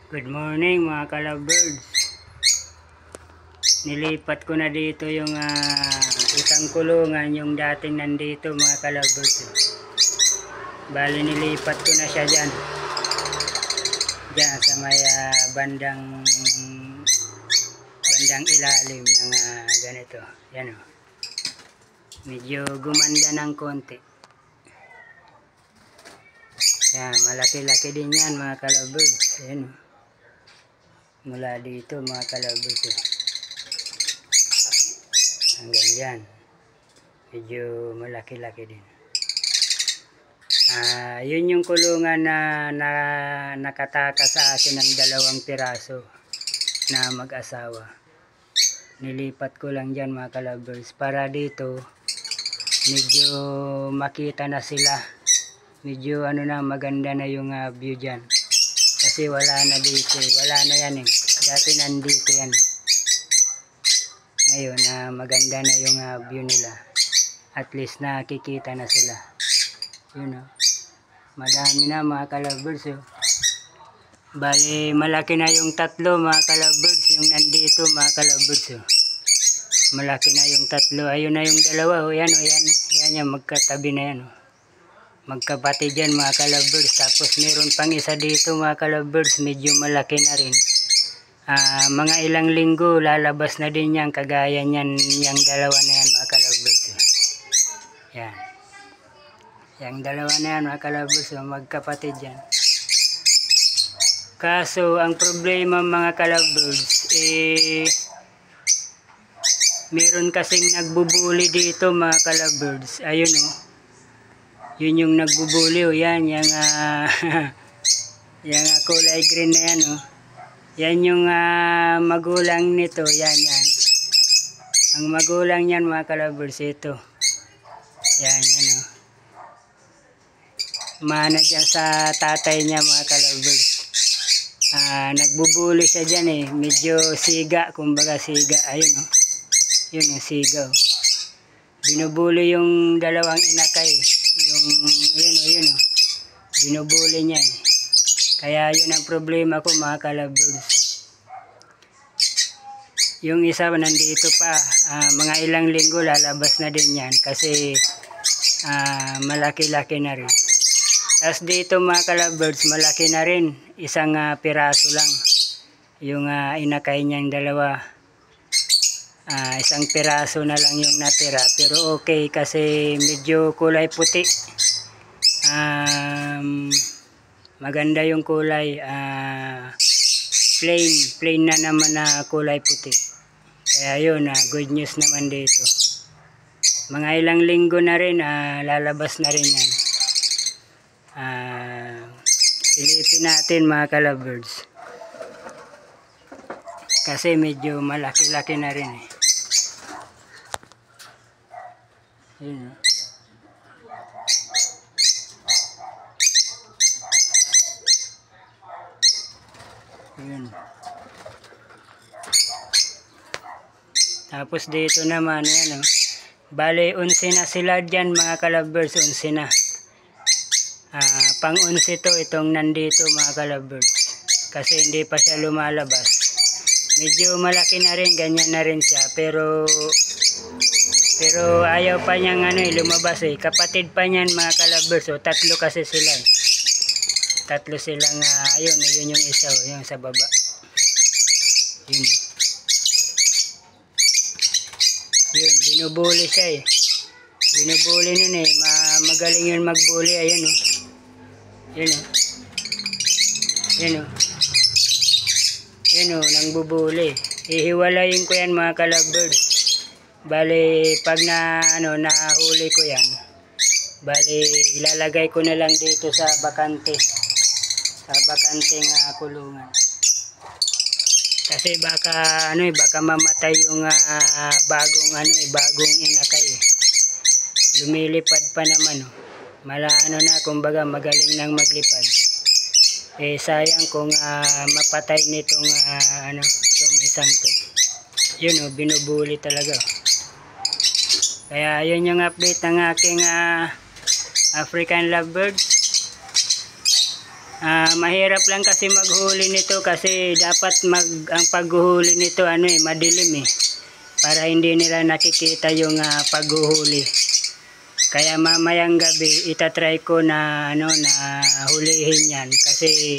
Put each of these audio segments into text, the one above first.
Good morning mga ka-lovebirds. Nilipat ko na dito yung isang kulungan, yung dating nandito mga ka-lovebirds. Bali nilipat ko na siya dyan sa may bandang ilalim ng ganito. Yan o. Medyo gumanda ng konti. Yan, malaki-laki din yan mga ka-lovebirds. Yan o. Mula dito mga ka-lovebirds. Hanggang dyan. Medyo malaki-laki din. Yun yung kulungan na nakatakas sa akin ng 2 piraso na mag-asawa. Nilipat ko lang dyan mga ka-lovebirds para dito medyo makita na sila. Medyo maganda na yung view dyan. Kasi wala na dito. Wala na yan eh. Dati nandito yan. Ngayon maganda na yung view nila. At least nakikita na sila. Yun o. Madami na mga ka-lovebirds o. Bali malaki na yung 3 mga ka-lovebirds. Yung nandito mga ka-lovebirds o. Malaki na yung 3. Ayun na yung 2 o. Yan o. Yan yung magkatabi na yan o. Magkapatid yan mga ka-lovebirds. Tapos meron pang isa dito mga ka-lovebirds. Medyo malaki na rin. Mga ilang linggo lalabas na din yan. Kagaya niyan yung 2 na yan mga ka-lovebirds. Yan. Yung 2 na yan mga ka-lovebirds. Magkapatid yan. Kaso ang problema mga ka-lovebirds meron kasing nagbubuli dito mga ka-lovebirds. Ayun o. Yun yung nagbubuli o. Yan yung yung kulay green na yan o. Yan yung magulang nito. Yan. Ang magulang yan mga ka-lovebirds ito. Yan o. Mana dyan sa tatay niya mga ka-lovebirds. Nagbubuli siya dyan eh. Medyo siga. Kumbaga siga. Ayun o. Yun o. Siga o. Binubuli yung 2 inakay. Yun o. Binubuli niya eh. Kaya yun ang problema ko mga ka-lovebirds. Yung isa nandito pa. Mga ilang linggo lalabas na din yan. Kasi malaki-laki na rin. Tapos dito mga ka-lovebirds malaki na rin. Isang piraso lang. Yung inakay niyang 2. Isang piraso na lang yung natira. Pero okay kasi medyo kulay puti. Maganda yung kulay. Plain na naman na kulay puti. Kaya yun, good news naman dito. Mga ilang linggo na rin, lalabas na rin yan. Silipin natin mga ka-lovebirds. Kasi medyo malaki-laki na rin eh. Yun o. Yun. Tapos dito naman yan o. Bale 11 na sila dyan mga ka-lovebirds. 11 na. Pang 11 to itong nandito mga ka-lovebirds. Kasi hindi pa siya lumalabas. Medyo malaki na rin. Ganyan na rin siya. Pero ayaw pa niyang lumabas eh. Kapatid pa niyan mga ka-lovebirds. 3 kasi sila eh. 3 silang yun yung isa o. Yung sa baba. Yun. Yun. Binubuli siya eh. Binubuli nun eh. Magaling yun magbuli. Ayan o. Yun o. Yan o. Yan o. Nangbubuli. Ihiwalayin ko yan mga ka-lovebirds. Bali pag nahuli ko yan. Bali ilalagay ko na lang dito sa bakante. Sa bakanteng kulungan. Kasi baka baka mamatay yung bagong inakay eh. Lumilipad pa naman oh. Kumbaga magaling nang maglipad. Sayang kung mapatay nitong itong isang to. Yun oh, binubuli talaga. Kaya yun yung update ng aking African lovebirds. Mahirap lang kasi maghuli nito kasi dapat ang paghuhuli nito madilim para hindi nila nakikita yung paghuhuli. Kaya mamayang gabi itatry ko na na hulihin yan kasi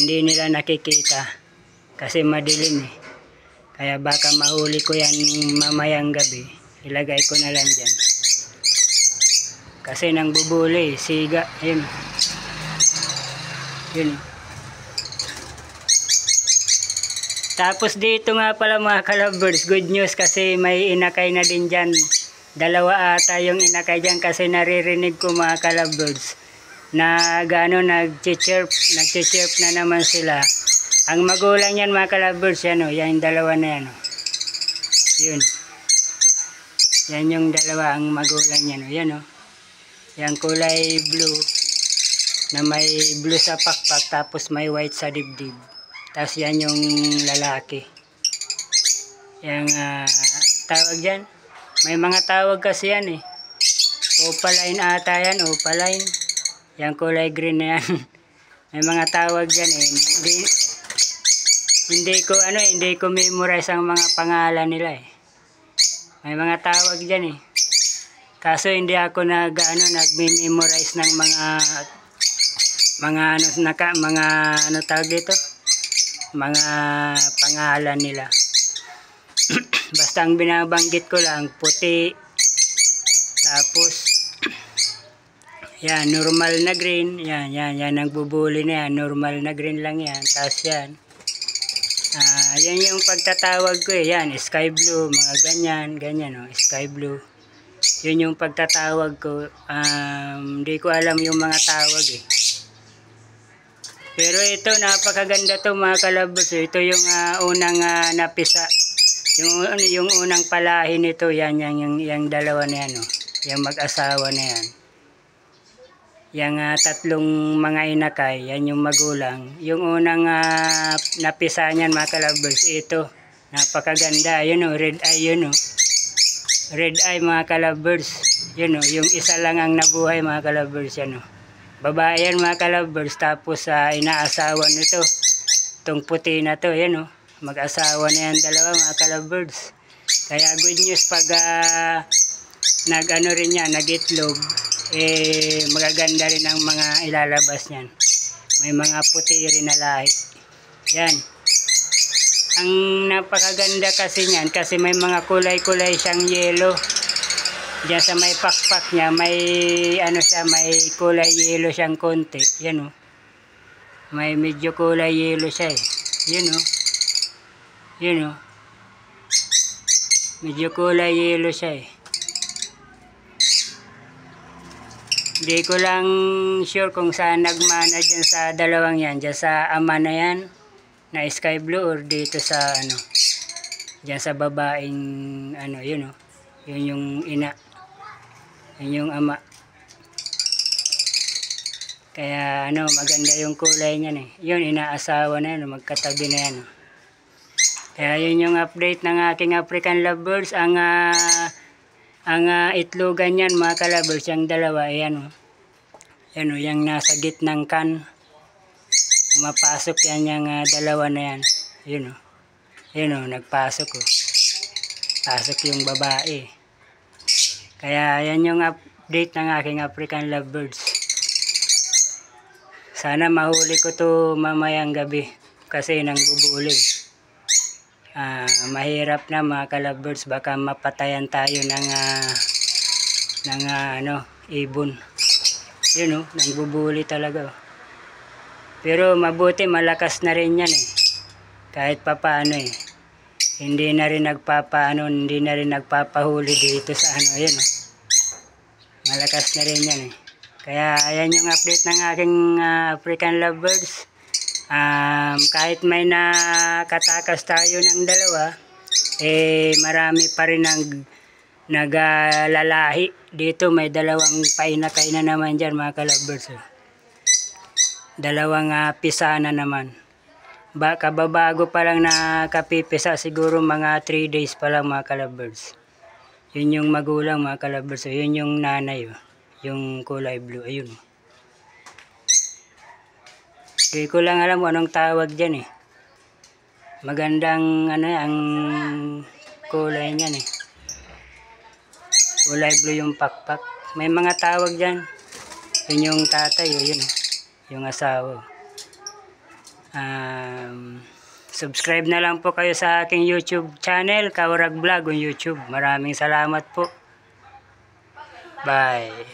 hindi nila nakikita kasi madilim Kaya baka mahuli ko yan mamayang gabi. Ilagay ko na lang dyan. Kasi nang bubuli, siga, yun. Tapos dito nga pala mga ka-lovers, good news kasi may inakay na din dyan. Dalawa ata yung inakay dyan kasi naririnig ko mga ka-lovers na nag-chirp na naman sila. Ang magulang yan mga ka-lovers, yan dalawa na yan. Yun. Yan yung dalawa ang magulang yan. Yan Yang kulay blue na may blue sa pakpak tapos may white sa dibdib. Tapos yan yung lalaki. Yang tawag dyan. May mga tawag kasi yan Opaline ata yan, opaline. Yang kulay green na yan. May mga tawag dyan Hindi ko memorize ang mga pangalan nila May mga tawag dyan Kaso hindi ako nagme-memorize ng mga tawag dito, mga pangalan nila. Basta ang binabanggit ko lang puti, tapos yan normal na green, yan nagbubuli na yan, normal na green lang yan. Tapos yan yung pagtatawag ko yan sky blue, mga ganyan sky blue. Yun yung pagtatawag ko. Hindi ko alam yung mga tawag Pero ito, napakaganda to mga ka-lovers. Ito yung unang napisa. Yung unang palahi nito, yan yung dalawa na yan. Yung mag-asawa na yan. Yung tatlong mga inakay, yan yung magulang. Yung unang napisa niyan mga ka-lovers, ito. Napakaganda. Red eye Red eye mga ka-lovers. Yung isa lang ang nabuhay mga ka-lovers Babae yan mga ka-lovers. Tapos inaasawa nito. Itong puti na to. Mag-asawa na yan dalawa mga ka-lovers. Kaya good news pag nag-itlog. Magaganda rin ang mga ilalabas niyan. May mga puti rin na lahi. Yan. Ang napakaganda kasi niyan kasi may mga kulay-kulay siyang yellow. Diyan sa may pakpak niya, may may kulay yellow siyang konti. Yan May medyo kulay yellow siya Yun Medyo kulay yellow siya Hindi ko lang sure kung saan nagmana diyan sa dalawang yan. Diyan sa ama na yan na sky blue or dito sa diyan sa babaeng yun yung ina, yun yung ama. Kaya maganda yung kulay niyan yun inaasawa na yan, magkatabi na yan Kaya yun yung update ng aking African lovers. Ang itlogan niyan mga ka-lovers, yung dalawa yan yung nasa gitnang kan. Pumapasok yan yung dalawa na yan. Yun nagpasok Pasok yung babae. Kaya yan yung update ng aking African lovebirds. Sana mahuli ko to mamayang gabi kasi nang bubuli. Mahirap na mga ka-lovebirds, baka mapatayan tayo ng ibon. Nang bubuli talaga. Pero mabuti malakas na rin yan kahit papaano hindi na rin nagpapahuli dito sa malakas na rin yan Kaya ayan yung update ng aking African lovebirds. Kahit may nakatakas tayo ng dalawa, marami pa rin naglalahi dito. May dalawang painakay na naman dyan mga ka-lovebirds Dalawang pisa na naman. Kababago pa lang nakapipisa, siguro mga 3 days pa lang mga ka-lovebirds. Yun yung magulang mga ka-lovebirds. Yun yung nanay yung kulay blue. Ayun Hindi ko lang alam kung anong tawag dyan eh. Magandang ano ang kulay niyan eh. Kulay blue yung pakpak. May mga tawag dyan. Yun yung tatay o yun. Yung asawa. Subscribe na lang po kayo sa aking YouTube channel, Kaurag Vlog on YouTube. Maraming salamat po. Bye.